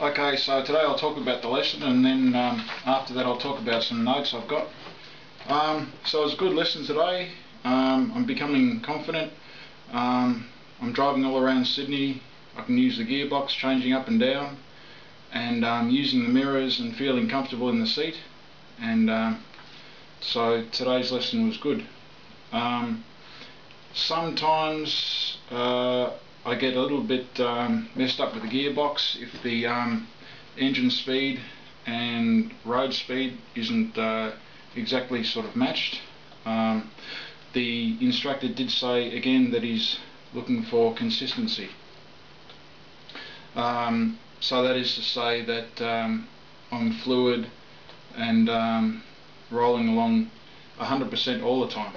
Okay, so today I'll talk about the lesson, and then after that I'll talk about some notes I've got. So it was a good lesson today. I'm becoming confident. I'm driving all around Sydney. I can use the gearbox, changing up and down, and using the mirrors and feeling comfortable in the seat. And so today's lesson was good. Sometimes I get a little bit messed up with the gearbox if the engine speed and road speed isn't exactly sort of matched. The instructor did say again that he's looking for consistency. So that is to say that I'm fluid and rolling along 100% all the time.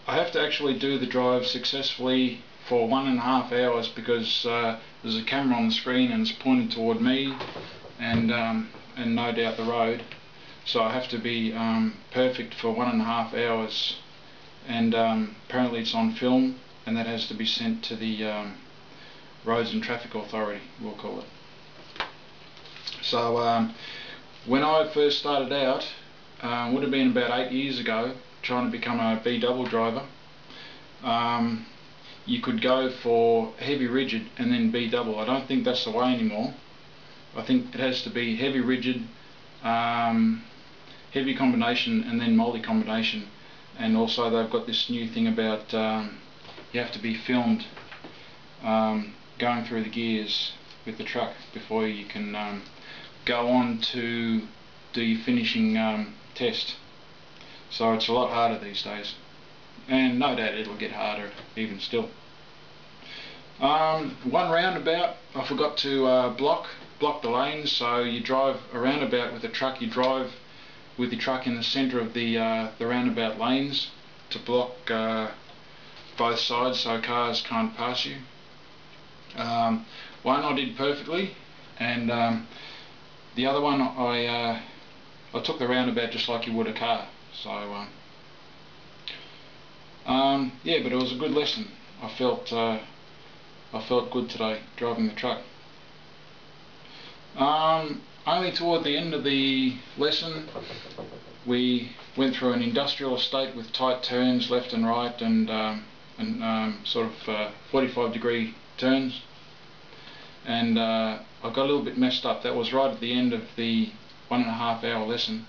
I have to actually do the drive successfully for 1.5 hours because there's a camera on the screen and it's pointed toward me and no doubt the road. So I have to be perfect for 1.5 hours, and apparently it's on film, and that has to be sent to the Roads and Traffic Authority, we'll call it. So when I first started out, would have been about 8 years ago, trying to become a B-double driver, you could go for heavy rigid and then B-double. I don't think that's the way anymore. I think it has to be heavy rigid, heavy combination, and then multi-combination. And also they've got this new thing about you have to be filmed going through the gears with the truck before you can go on to do your finishing test. So it's a lot harder these days, and no doubt it'll get harder even still. One roundabout I forgot to block the lanes, so you drive a roundabout with a truck, you drive with your truck in the centre of the roundabout lanes to block both sides so cars can't pass you. One I did perfectly, and the other one I took the roundabout just like you would a car. So yeah, but it was a good lesson. I felt good today driving the truck. Only toward the end of the lesson we went through an industrial estate with tight turns left and right, and sort of 45-degree turns, and I got a little bit messed up. That was right at the end of the 1.5 hour lesson,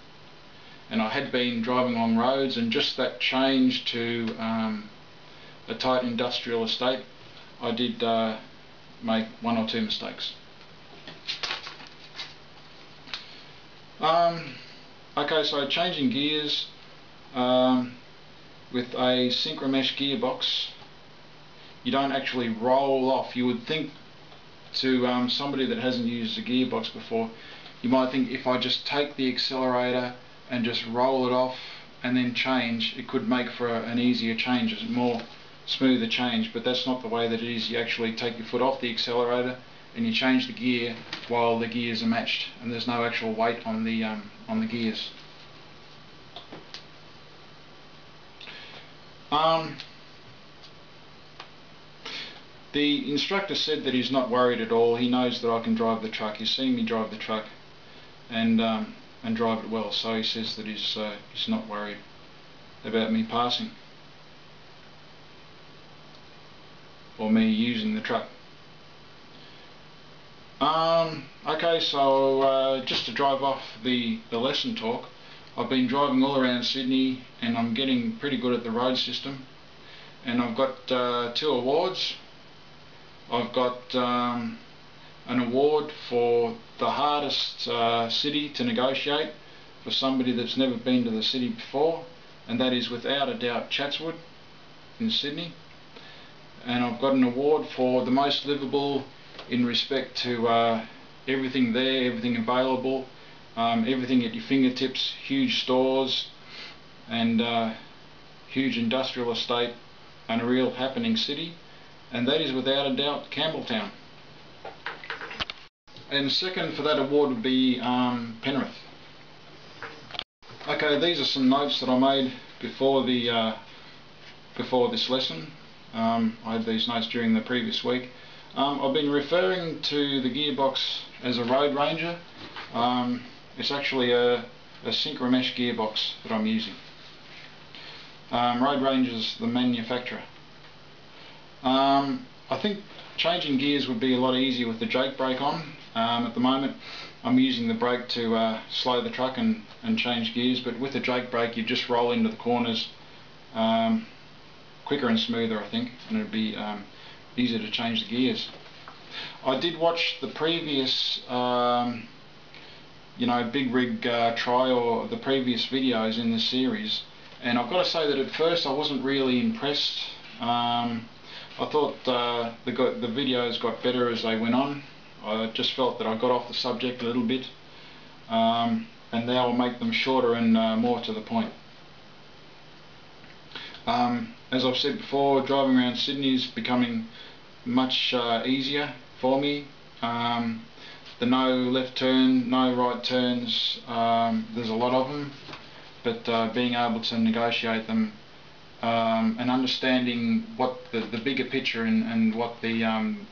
and I had been driving along roads, and just that change to a tight industrial estate, I did make 1 or 2 mistakes. Okay, so changing gears with a Synchromesh gearbox, you don't actually roll off. You would think, to somebody that hasn't used a gearbox before, you might think if I just take the accelerator and just roll it off and then change, it could make for an easier change, a more smoother change, but that's not the way that it is. You actually take your foot off the accelerator and you change the gear while the gears are matched, and there's no actual weight on the gears. The instructor said that he's not worried at all. He knows that I can drive the truck. He's seen me drive the truck and drive it well, so he says that he's not worried about me passing or me using the truck. Okay, so just to drive off the lesson talk, I've been driving all around Sydney and I'm getting pretty good at the road system, and I've got 2 awards. I've got an award for the hardest city to negotiate for somebody that's never been to the city before, and that is without a doubt Chatswood in Sydney. And I've got an award for the most livable in respect to everything there, everything available, everything at your fingertips, huge stores and huge industrial estate, and a real happening city, and that is without a doubt Campbelltown. And second for that award would be Penrith. Okay, these are some notes that I made before this lesson. I had these notes during the previous week. I've been referring to the gearbox as a Road Ranger. It's actually a Synchromesh gearbox that I'm using. Road Ranger's the manufacturer. I think changing gears would be a lot easier with the Jake brake on. At the moment I'm using the brake to slow the truck and change gears, but with the Jake brake you just roll into the corners quicker and smoother, I think, and it would be easier to change the gears. I did watch the previous big rig trial, or the previous videos in the series, and I've got to say that at first I wasn't really impressed. I thought the videos got better as they went on. I just felt that I got off the subject a little bit, and now I'll make them shorter and more to the point. As I've said before, driving around Sydney is becoming much easier for me. The no left turn, no right turns, there's a lot of them, but being able to negotiate them and understanding what the bigger picture and what the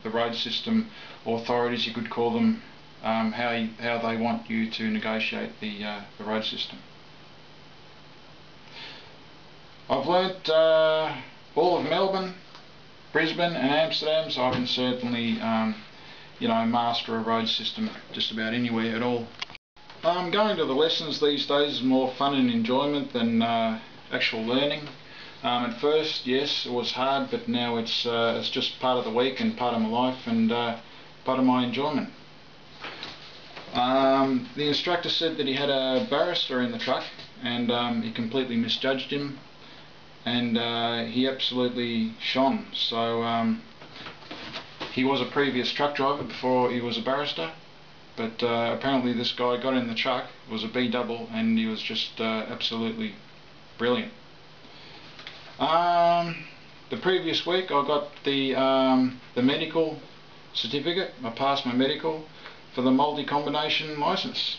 road system authorities, you could call them, how they want you to negotiate the road system. I've learnt all of Melbourne, Brisbane and Amsterdam, so I can certainly master a road system just about anywhere at all. Going to the lessons these days is more fun and enjoyment than actual learning. At first, yes, it was hard, but now it's just part of the week and part of my life and part of my enjoyment. The instructor said that he had a barrister in the truck, and he completely misjudged him, and he absolutely shone. So he was a previous truck driver before he was a barrister, but apparently this guy got in the truck, was a B-double, and he was just absolutely brilliant. The previous week I got the medical certificate. I passed my medical for the multi-combination license.